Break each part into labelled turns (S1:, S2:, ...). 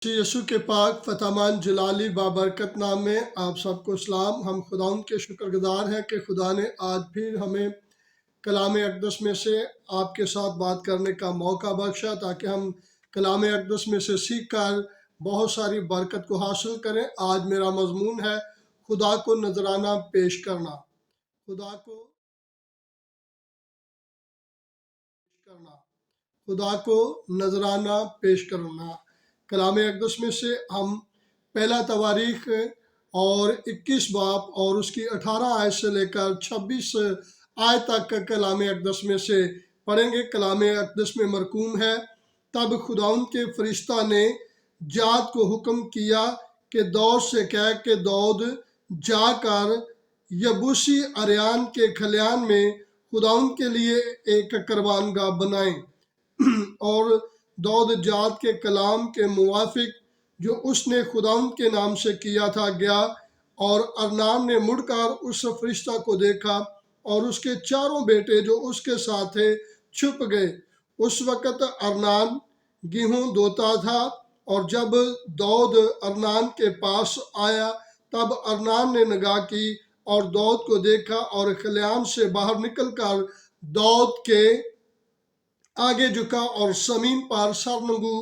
S1: यीशु के पाक फतमान जलाली बाबरकत नाम में आप सबको सलाम। हम खुदाउन के शुक्रगुजार हैं कि खुदा ने आज भी हमें कलाम अक़दस में से आपके साथ बात करने का मौका बख्शा, ताकि हम कलाम अक़दस में से सीख कर बहुत सारी बरकत को हासिल करें। आज मेरा मजमून है खुदा को नजराना पेश करना। खुदा को करना खुदा को नजराना पेश करना। कलाम अक़दस में से हम पहला तवारीख और 21 बाब और उसकी 18 आयत से लेकर 26 आयत तक का कलाम अक़दस में से पढ़ेंगे। कलाम अक़दस में मरकूम है, तब खुदाउन के फरिश्ता ने जात को हुक्म किया कि दौद से कह के दौद जाकर यबूसी अरयान के खलियान में खुदाउन के लिए एक कुर्बानगाह बनाएं। और दौद जात के कलाम के मुवाफिक जो उसने खुदाउन के नाम से किया था गया, और अरनान ने मुड़कर उस फरिश्ता को देखा और उसके चारों बेटे जो उसके साथ थे छुप गए। उस वक़्त अरनान गेहूं धोता था, और जब दौद अरनान के पास आया तब अरनान ने निगाह की और दौद को देखा और खलियान से बाहर निकलकर दौद के आगे झुका और जमीन पर सरनगू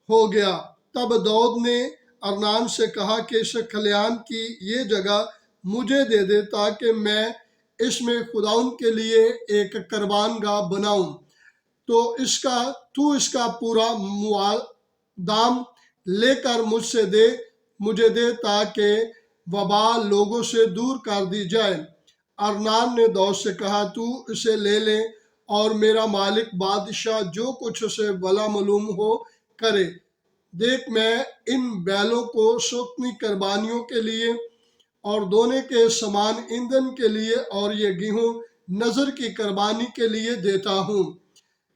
S1: हो गया। तब दौद ने अरनान से कहा कि इस खलियान की ये जगह मुझे दे दे, ताकि मैं इसमें खुदाउन के लिए एक कुर्बानगाह बनाऊं। तो तू इसका पूरा दाम लेकर मुझे दे ताकि वबा लोगों से दूर कर दी जाए। अरनान ने दौद से कहा, तू इसे ले ले और मेरा मालिक बादशाह जो कुछ उसे भला मालूम हो करे। देख, मैं इन बैलों को सुन्नी कुर्बानियों के लिए और दोने के समान ईंधन के लिए और ये गेहूं नजर की कुर्बानी के लिए देता हूँ।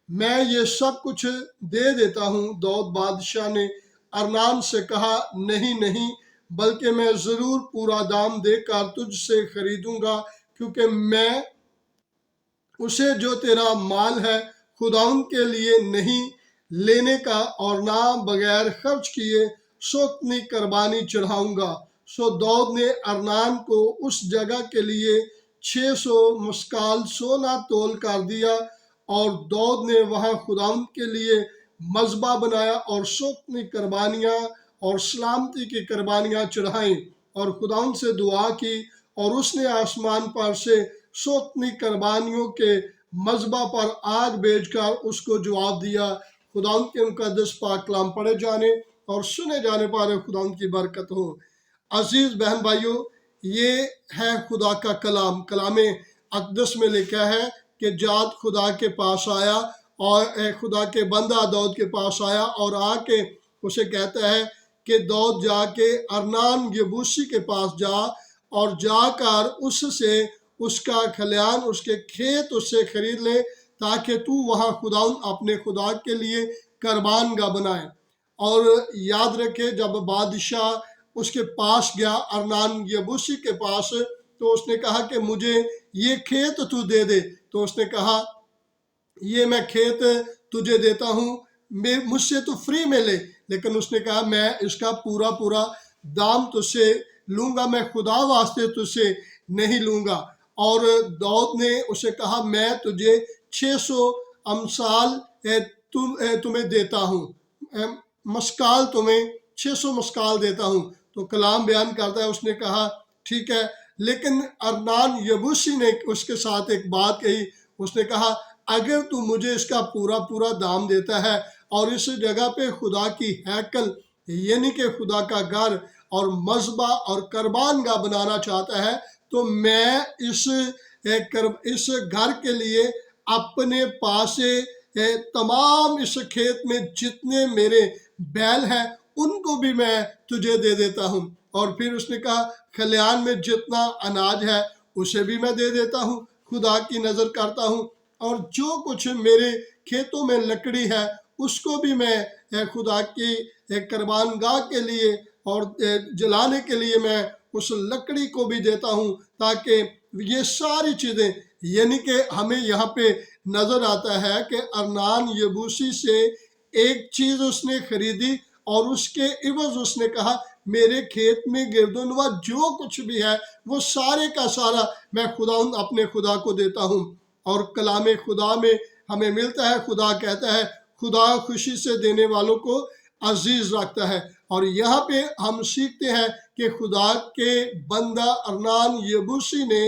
S1: मैं ये सब कुछ दे देता हूँ। दौद बादशाह ने अरनान से कहा, नहीं नहीं, बल्कि मैं जरूर पूरा दाम देकर तुझसे खरीदूंगा, क्योंकि मैं उसे जो तेरा माल है खुदाउन के लिए नहीं लेने का और ना बगैर खर्च किए सोतनी कुर्बानी चढ़ाऊंगा। सो दौद ने अरनान को उस जगह के लिए 600 मस्काल सोना तोल कर दिया, और दौद ने वहां खुदाउन के लिए मज़बा बनाया और सोतनी कुर्बानियां और सलामती की कुर्बानियां चढ़ाई और खुदाउन से दुआ की, और उसने आसमान पर से सोतनी कुर्बानियों के मज़बा पर आग भेजकर उसको जवाब दिया। खुदाउन के मुकद्दस पाक कलाम पढ़े जाने और सुने जाने पर खुदाउन की बरकत हो। अजीज बहन भाइयों, ये है खुदा का कलाम। कलाम अक़दस में लिखा है कि जात खुदा के पास आया और खुदा के बंदा दौद के पास आया और आके उसे कहता है कि दौद जाके अरनान यबूसी के पास जा और जाकर उससे उसका खलियान, उसके खेत उससे खरीद ले, ताकि तू वहाँ खुदाउन अपने खुदा के लिए कुर्बानगाह बनाए। और याद रखे, जब बादशाह उसके पास गया अरनान यबूसी के पास, तो उसने कहा कि मुझे ये खेत तू दे दे। तो उसने कहा, ये मैं खेत तुझे देता हूँ, मुझसे तो फ्री में ले। लेकिन उसने कहा, मैं इसका पूरा दाम तुझसे लूँगा, मैं खुदा वास्ते तुझसे नहीं लूँगा। और दौद ने उसे कहा, मैं तुझे 600 अमसाल तुम्हें देता हूँ, मस्काल तुम्हें 600 मस्काल देता हूँ। तो कलाम बयान करता है, उसने कहा ठीक है। लेकिन अरनान यबूसी ने उसके साथ एक बात कही। उसने कहा, अगर तू मुझे इसका पूरा दाम देता है और इस जगह पे खुदा की हैकल यानी कि खुदा का घर और मज़बा और कुर्बानगाह बनाना चाहता है, तो मैं इस घर के लिए अपने पास तमाम इस खेत में जितने मेरे बैल हैं उनको भी मैं तुझे दे देता हूँ। और फिर उसने कहा, खलियान में जितना अनाज है उसे भी मैं दे देता हूँ, खुदा की नज़र करता हूँ। और जो कुछ मेरे खेतों में लकड़ी है उसको भी मैं खुदा की कुर्बानगाह के लिए और जलाने के लिए मैं उस लकड़ी को भी देता हूँ, ताकि ये सारी चीज़ें, यानी कि हमें यहाँ पे नज़र आता है कि अरनान यबूसी से एक चीज़ उसने खरीदी اور اس کے عوض اس نے کہا میرے کھیت میں گرد و نواح جو کچھ بھی ہے وہ سارے کا سارا میں خداوند اپنے خدا کو دیتا ہوں۔ اور کلام خدا میں ہمیں ملتا ہے، خدا کہتا ہے خدا خوشی سے دینے والوں کو عزیز رکھتا ہے۔ اور یہاں پہ ہم سیکھتے ہیں کہ خدا کے بندہ ارنان یبوسی نے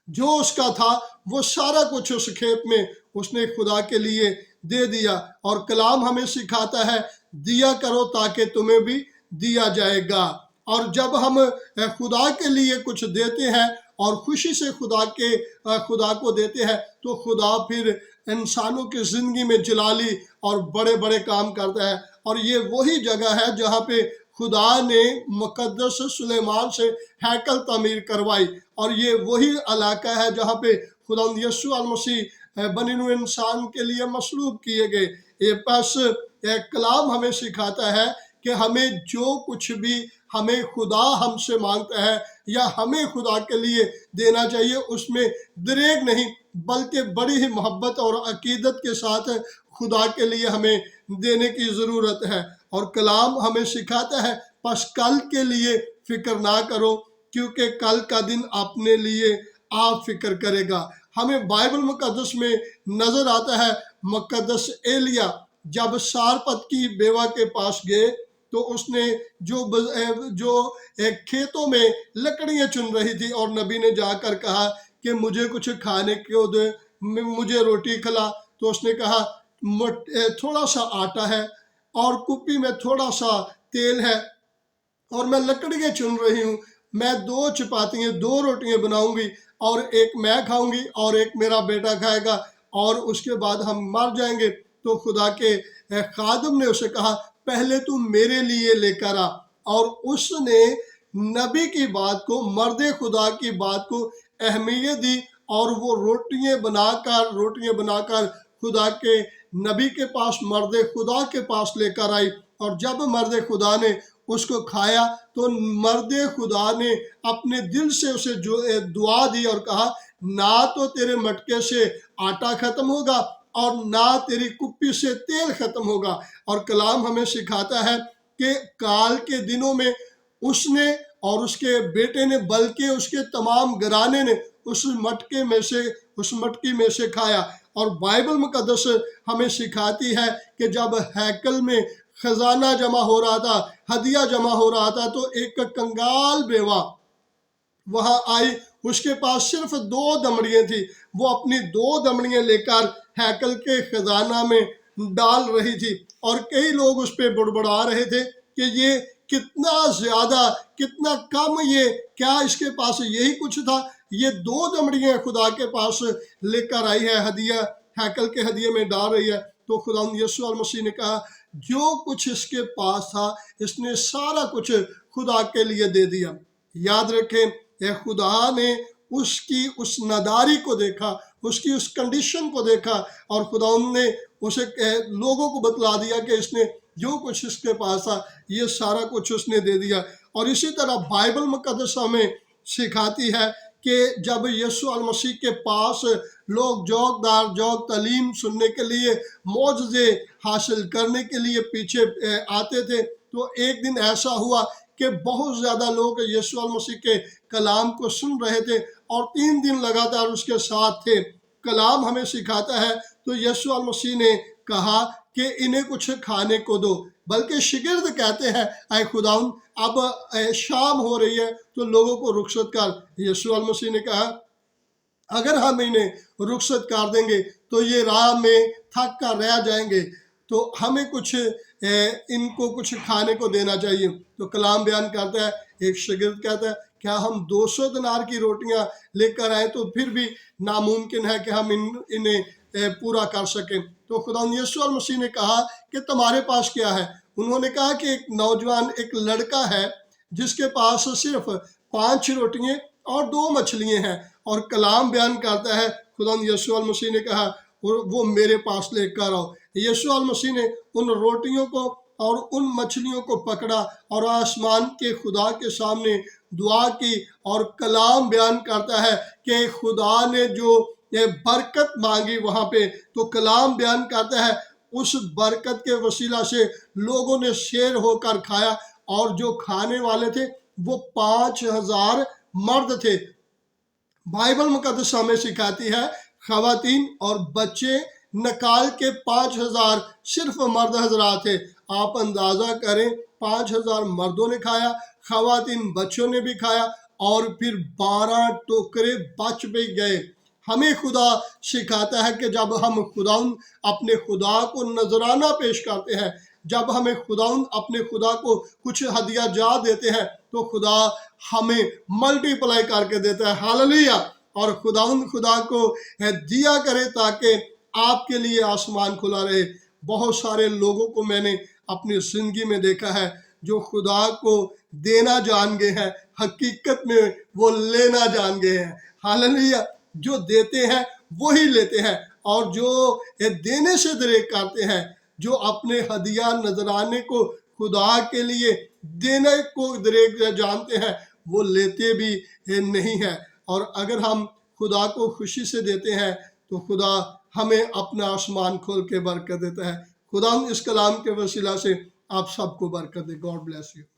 S1: جو اس کا تھا وہ سارا کچھ اس کھیت میں اس نے خدا کے لیے دے دیا۔ اور کلام ہمیں سکھاتا ہے دیا کرو تاکہ تمہیں بھی دیا جائے گا۔ اور جب ہم خدا کے لیے کچھ دیتے ہیں اور خوشی سے خدا کو دیتے ہیں تو خدا پھر انسانوں کی زندگی میں جلالی اور بڑے بڑے کام کرتا ہے۔ اور یہ وہی جگہ ہے جہاں پہ خدا نے مقدس سلیمان سے ہیکل تعمیر کروائی، اور یہ وہی علاقہ ہے جہاں پہ خدا یسوع المسیح بنی نوع انسان کے لیے مصلوب کیے گئے۔ یہ پس کلام ہمیں سکھاتا ہے کہ ہمیں جو کچھ بھی ہمیں خدا ہم سے مانگتا ہے یا ہمیں خدا کے لیے دینا چاہیے اس میں دریغ نہیں، بلکہ بڑی ہی محبت اور عقیدت کے ساتھ خدا کے لیے ہمیں دینے کی ضرورت ہے۔ اور کلام ہمیں سکھاتا ہے پس کل کے لیے فکر نہ کرو کیونکہ کل کا دن اپنے لیے آپ فکر کرے گا۔ ہمیں بائبل مقدس میں نظر آتا ہے مقدس ایلیا جب سارپت کی بیوہ کے پاس گئے تو اس نے جو کھیتوں میں لکڑیاں چن رہی تھی اور نبی نے جا کر کہا کہ مجھے کچھ کھانے کو دے، مجھے روٹی کھلا، تو اس نے کہا تھوڑا سا آٹا ہے اور کپی میں تھوڑا سا تیل ہے اور میں لکڑیاں چن رہی ہوں، میں 2 چپاتیاں 2 روٹیاں بناؤں گی اور ایک میں کھاؤں گی اور ایک میرا بیٹا کھائے گا اور اس کے بعد ہم مر جائیں گے۔ تو خدا کے خادم نے اسے کہا پہلے تو میرے لیے لے کر آ، اور اس نے نبی کی بات کو، مرد خدا کی بات کو اہمیت دی اور وہ روٹیاں بنا کر خدا کے نبی کے پاس، مرد خدا کے پاس لے کر آئی۔ اور جب مرد خدا نے اس کو کھایا تو مرد خدا نے اپنے دل سے اسے دعا دی اور کہا نہ تو تیرے مٹکے سے آٹا ختم ہوگا اور نہ تیری کپی سے تیل ختم ہوگا۔ اور کلام ہمیں سکھاتا ہے کہ کال کے دنوں میں اس نے اور اس کے بیٹے نے بلکہ اس کے تمام گھرانے نے اس مٹکی میں سے کھایا۔ اور بائبل مقدس ہمیں سکھاتی ہے کہ جب ہیکل میں خزانہ جمع ہو رہا تھا، ہدیہ جمع ہو رہا تھا، تو ایک کنگال بیوہ وہاں آئی، اس کے پاس صرف 2 دمڑیاں تھی، وہ اپنی 2 دمڑیاں لے کر ہیکل کے خزانہ میں ڈال رہی تھی، اور کئی لوگ اس پہ بڑبڑا رہے تھے کہ یہ کتنا زیادہ، کتنا کم، یہ کیا اس کے پاس یہی کچھ تھا، یہ 2 دمڑیاں خدا کے پاس لے کر آئی ہے، ہدیہ ہیکل کے ہدیے میں ڈال رہی ہے۔ تو خدا یسوع المسیح نے کہا جو کچھ اس کے پاس تھا اس نے سارا کچھ خدا کے لیے دے دیا۔ یاد رکھیں خدا نے اس کی اس نداری کو دیکھا، اس کی اس کنڈیشن کو دیکھا، اور خدا نے اسے لوگوں کو بتلا دیا کہ اس نے جو کچھ اس کے پاس تھا یہ سارا کچھ اس نے دے دیا۔ اور اسی طرح بائبل مقدس ہمیں سکھاتی ہے کہ جب یسوع المسیح کے پاس لوگ جوگ تعلیم سننے کے لیے، معجزے حاصل کرنے کے لیے پیچھے آتے تھے، تو ایک دن ایسا ہوا کہ بہت زیادہ لوگ یسوع المسیح کے کلام کو سن رہے تھے اور 3 دن لگاتار اس کے ساتھ تھے۔ کلام ہمیں سکھاتا ہے تو یسوع المسیح نے کہا کہ انہیں کچھ کھانے کو دو، بلکہ شاگرد کہتے ہیں اے خداوند اب شام ہو رہی ہے تو لوگوں کو رخصت کر۔ یسوع المسیح نے کہا اگر ہم انہیں رخصت کر دیں گے تو یہ راہ میں تھک کر رہ جائیں گے، تو ہمیں ان کو کچھ کھانے کو دینا چاہیے۔ تو کلام بیان کرتا ہے، ایک شاگرد کہتا ہے کیا ہم 200 دینار کی روٹیاں لے کر آئیں تو پھر بھی ناممکن ہے کہ ہم انہیں پورا کر سکیں۔ تو خدا یسوع المسیح نے کہا کہ تمہارے پاس کیا ہے؟ انہوں نے کہا کہ ایک نوجوان، ایک لڑکا ہے جس کے پاس صرف 5 روٹیاں اور 2 مچھلیاں ہیں۔ اور کلام بیان کرتا ہے خدا یسوع المسیح نے کہا وہ میرے پاس لے کر آؤ۔ یسوع المسیح نے ان روٹیوں کو اور ان مچھلیوں کو پکڑا اور آسمان کے خدا کے سامنے دعا کی، اور کلام بیان کرتا ہے کہ خدا نے جو برکت مانگی وہاں پہ، تو کلام بیان کرتا ہے उस बरकत के वसीला से लोगों ने शेर होकर खाया, और जो खाने वाले थे वो 5,000 मर्द थे। बाइबल मुकद्दस हमें सिखाती है खवातीन और बच्चे निकाल के 5,000 सिर्फ मर्द हजरात थे। आप अंदाजा करें, 5,000 मर्दों ने खाया, खवातीन बच्चों ने भी खाया, और फिर 12 टोकरे बच भी गए। हमें खुदा सिखाता है कि जब हम खुदाउन अपने खुदा को नजराना पेश करते हैं, जब हमें खुदाउन अपने खुदा को कुछ हदिया जा देते हैं, तो खुदा हमें मल्टीप्लाई करके देता है। हालेलुया। और खुदाउन खुदा को दिया करे ताकि आपके लिए आसमान खुला रहे। बहुत सारे लोगों को मैंने अपनी जिंदगी में देखा है जो खुदा को देना जान गए हैं, हकीकत में वो लेना जान गए हैं। हालेलुया। जो देते हैं वही लेते हैं, और जो देने से दरेक करते हैं, जो अपने हदिया नजराने को खुदा के लिए देने को दरेक जानते हैं, वो लेते भी नहीं है। और अगर हम खुदा को खुशी से देते हैं तो खुदा हमें अपना आसमान खोल के बरकत देता है। खुदा इस कलाम के वसीला से आप सबको बरकत दे। God bless you.